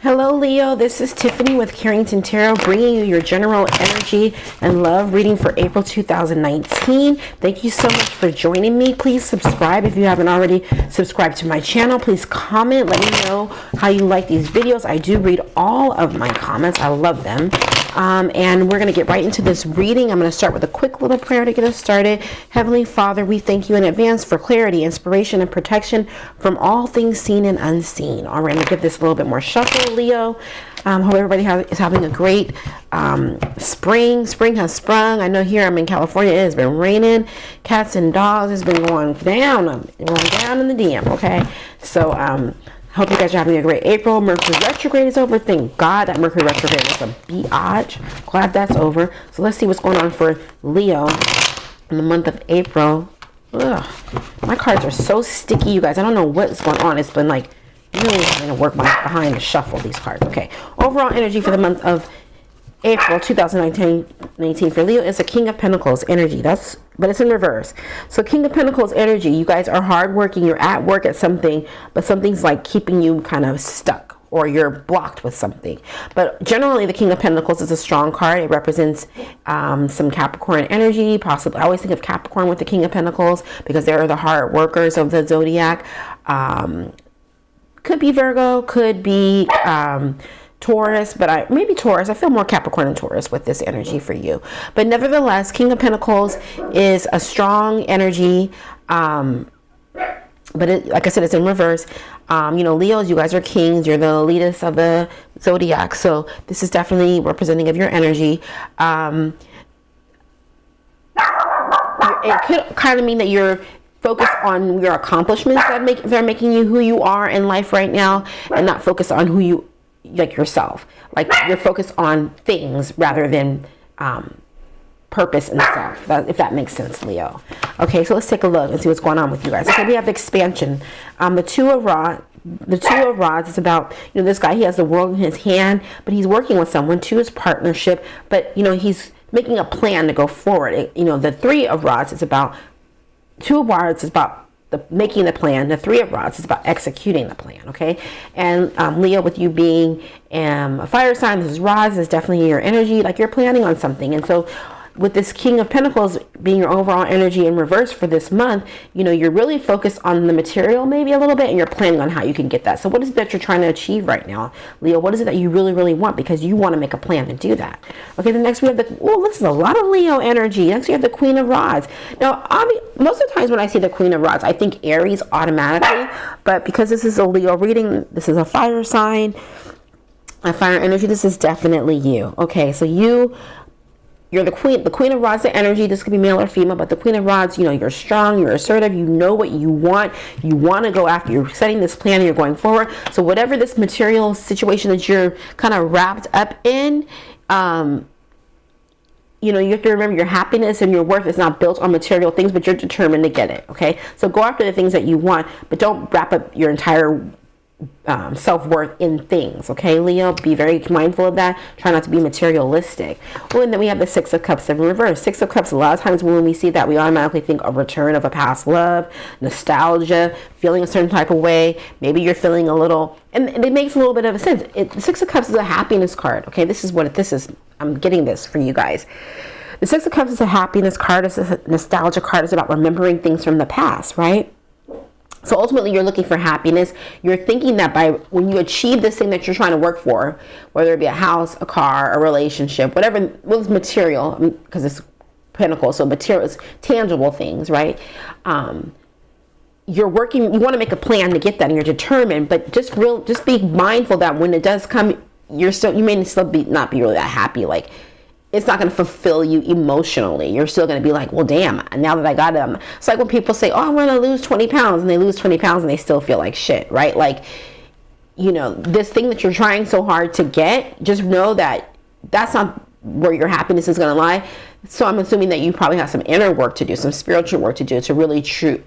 Hello Leo, this is Tiffany with Carrington Tarot, bringing you your general energy and love reading for April 2019. Thank you so much for joining me. Please subscribe if you haven't already subscribed to my channel. Please comment, let me know how you like these videos. I do read all of my comments. I love them. And we're going to get right into this reading. I'm going to start with a quick little prayer to get us started. Heavenly Father, we thank you in advance for clarity, inspiration, and protection from all things seen and unseen. All right, I'm going to give this a little bit more shuffle, Leo. Hope everybody is having a great spring. Spring has sprung. I know here I'm in California, it has been raining. Cats and dogs has been going down in the DM, okay? So, hope you guys are having a great April. Mercury retrograde is over. Thank God that Mercury retrograde is a biatch. Glad that's over. So let's see what's going on for Leo in the month of April. Ugh, my cards are so sticky, you guys. I don't know what's going on. It's been like really having to work behind to shuffle these cards. Okay. Overall energy for the month of April 2019 for Leo is a King of Pentacles energy. But it's in reverse. So King of Pentacles energy, you guys are hardworking, you're at work at something, but something's like keeping you kind of stuck or you're blocked with something. But generally the King of Pentacles is a strong card. It represents some Capricorn energy, possibly. I always think of Capricorn with the King of Pentacles because they're the hard workers of the zodiac. Could be Virgo, could be Taurus, but maybe Taurus. I feel more Capricorn and Taurus with this energy for you. But nevertheless, King of Pentacles is a strong energy. But like I said, it's in reverse. Leos, you guys are kings. You're the elitists of the zodiac. So this is definitely representing of your energy. It could kind of mean that you're focused on your accomplishments that are making you who you are in life right now, and not focused on who you like yourself. Like you're focused on things rather than purpose and self, if that makes sense, Leo. Okay, so let's take a look and see what's going on with you guys. Okay, we have expansion. The Two of Rods is about, this guy, he has the world in his hand, but he's working with someone. Two is partnership, but he's making a plan to go forward. The Three of Rods is about, Two of Rods is about making the plan. The Three of Rods is about executing the plan. Okay, and Leo, with you being a fire sign, this is rods, is definitely your energy, like you're planning on something. And so with this King of Pentacles being your overall energy in reverse for this month, you're really focused on the material maybe a little bit, and you're planning on how you can get that. So what is it that you're trying to achieve right now, Leo? What is it that you really, really want? Because you want to make a plan to do that. Okay, the next we have this is a lot of Leo energy. Next we have the Queen of Rods. Now, most of the times when I see the Queen of Rods, I think Aries automatically, but because this is a Leo reading, this is a fire sign, a fire energy, this is definitely you. Okay, so you're the queen of rods, the energy. This could be male or female, but the Queen of Rods, you're strong, you're assertive, you know what you want to go after, you're setting this plan and you're going forward. So whatever this material situation that you're kind of wrapped up in, you have to remember your happiness and your worth is not built on material things, but you're determined to get it. Okay, so go after the things that you want, but don't wrap up your entire self-worth in things. Okay, Leo, be very mindful of that. Try not to be materialistic. Well, and then we have the Six of Cups in reverse. Six of Cups, a lot of times when we see that, we automatically think of return of a past love, nostalgia, feeling a certain type of way. Maybe you're feeling a little, and it makes a little bit of a sense. The Six of Cups is a happiness card. Okay, this is what this is. I'm getting this for you guys. The Six of Cups is a happiness card. It's a nostalgia card. It's about remembering things from the past, right? So ultimately, you're looking for happiness. You're thinking that when you achieve this thing that you're trying to work for, whether it be a house, a car, a relationship, whatever, it's material, because it's Pentacles, so material is tangible things, right? You're working. You want to make a plan to get that, and you're determined. But just be mindful that when it does come, you may still not be really that happy. Like, it's not going to fulfill you emotionally. You're still going to be like, well, damn, now that I got it. It's like when people say, oh, I want to lose 20 pounds, and they lose 20 pounds and they still feel like shit, right? Like, this thing that you're trying so hard to get, just know that that's not where your happiness is going to lie. So I'm assuming that you probably have some inner work to do, some spiritual work to do to really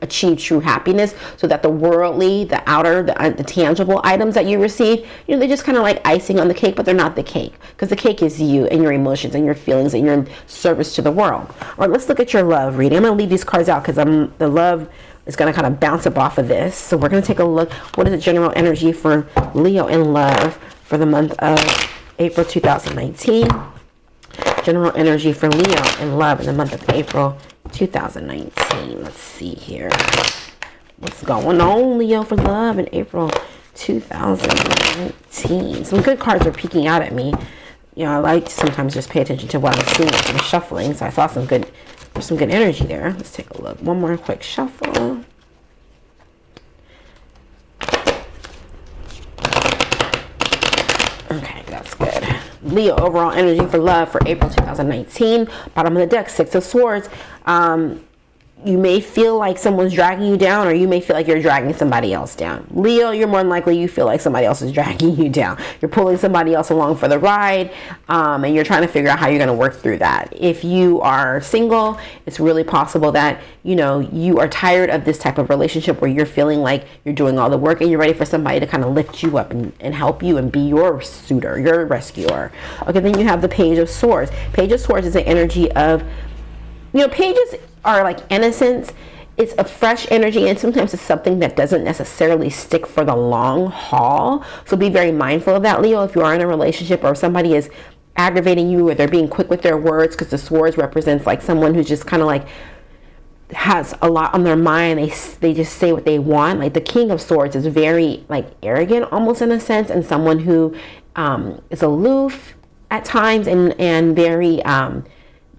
achieve true happiness, so that the worldly, the outer, the tangible items that you receive, they're just kind of like icing on the cake, but they're not the cake, because the cake is you and your emotions and your feelings and your service to the world. All right, let's look at your love reading. I'm going to leave these cards out because the love is going to kind of bounce up off of this. So we're going to take a look. What is the general energy for Leo in love for the month of April 2019. General energy for Leo in love in the month of April 2019. Let's see here. What's going on, Leo, for love in April 2019? Some good cards are peeking out at me. You know, I like to sometimes just pay attention to what I'm seeing as I'm shuffling. So I saw some good energy there. Let's take a look. One more quick shuffle. Okay, that's good. Leo, overall energy for love for April 2019. Bottom of the deck, Six of Swords. You may feel like someone's dragging you down, or you may feel like you're dragging somebody else down. Leo, you're more than likely you feel like somebody else is dragging you down. You're pulling somebody else along for the ride, and you're trying to figure out how you're going to work through that. If you are single, it's really possible that, you know, you are tired of this type of relationship where you're feeling like you're doing all the work and you're ready for somebody to kind of lift you up and help you and be your suitor, your rescuer. Okay, then you have the Page of Swords. Page of Swords is the energy of, you know, pages are like innocence. It's a fresh energy, and sometimes it's something that doesn't necessarily stick for the long haul. So be very mindful of that, Leo. If you are in a relationship or somebody is aggravating you, or they're being quick with their words, because the swords represents like someone who's just kind of like has a lot on their mind. They just say what they want. Like the King of Swords is very like arrogant almost in a sense, and someone who is aloof at times and very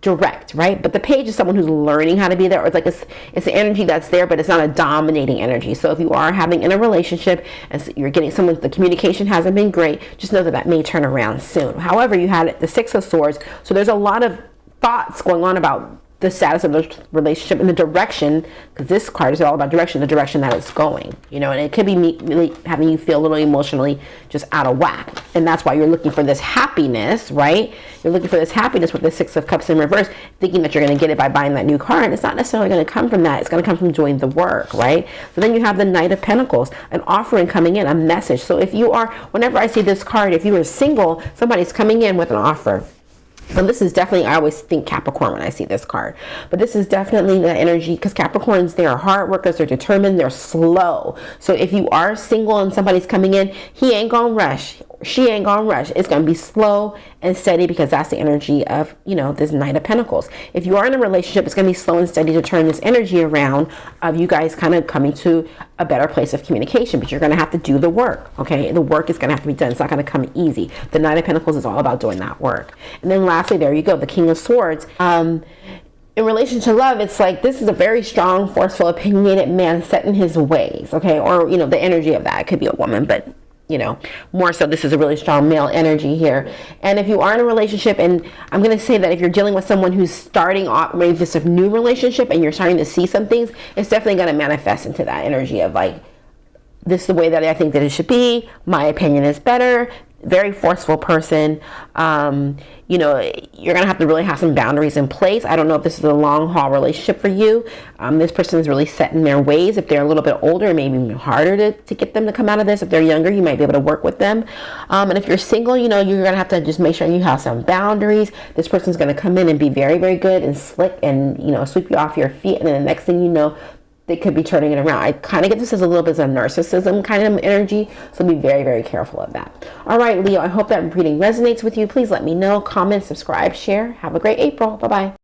direct, right? But the Page is someone who's learning how to be there, or it's like it's the energy that's there, but it's not a dominating energy. So if you are having in a relationship and so you're getting someone, the communication hasn't been great, just know that that may turn around soon. However, you had the Six of Swords, so there's a lot of thoughts going on about the status of the relationship and the direction, because this card is all about direction, the direction that it's going, you know, and it could be really having you feel a little emotionally just out of whack. And that's why you're looking for this happiness, right? You're looking for this happiness with the Six of Cups in reverse, thinking that you're going to get it by buying that new car. And it's not necessarily going to come from that. It's going to come from doing the work, right? So then you have the Knight of Pentacles, an offering coming in, a message. So if you are, whenever I see this card, if you are single, somebody's coming in with an offer. So this is definitely, I always think Capricorn when I see this card, but this is definitely the energy, because Capricorns, they are hard workers, they're determined, they're slow. So if you are single and somebody's coming in, he ain't gonna rush, she ain't gonna rush. It's gonna be slow and steady, because that's the energy of, you know, this Knight of Pentacles. If you are in a relationship, it's gonna be slow and steady to turn this energy around of you guys kind of coming to a better place of communication, but you're gonna have to do the work, okay? The work is gonna have to be done. It's not gonna come easy. The Knight of Pentacles is all about doing that work. And then lastly, there you go, the King of Swords. In relation to love, it's like this is a very strong, forceful, opinionated man set in his ways, okay? Or, you know, the energy of that. It could be a woman, but, you know, more so this is a really strong male energy here. And if you are in a relationship, and I'm going to say that if you're dealing with someone who's starting off, maybe this is a new relationship and you're starting to see some things, it's definitely going to manifest into that energy of like, this is the way that I think that it should be. My opinion is better. Very forceful person. You know, you're going to have to really have some boundaries in place. I don't know if this is a long haul relationship for you. This person is really set in their ways. If they're a little bit older, it may be harder to get them to come out of this. If they're younger, you might be able to work with them. And if you're single, you know, you're going to have to just make sure you have some boundaries. This person's going to come in and be very, very good and slick and, you know, sweep you off your feet. And then the next thing you know, they could be turning it around. I kind of get this as a little bit of narcissism kind of energy, so be very, very careful of that. All right, Leo, I hope that reading resonates with you. Please let me know, comment, subscribe, share. Have a great April. Bye-bye.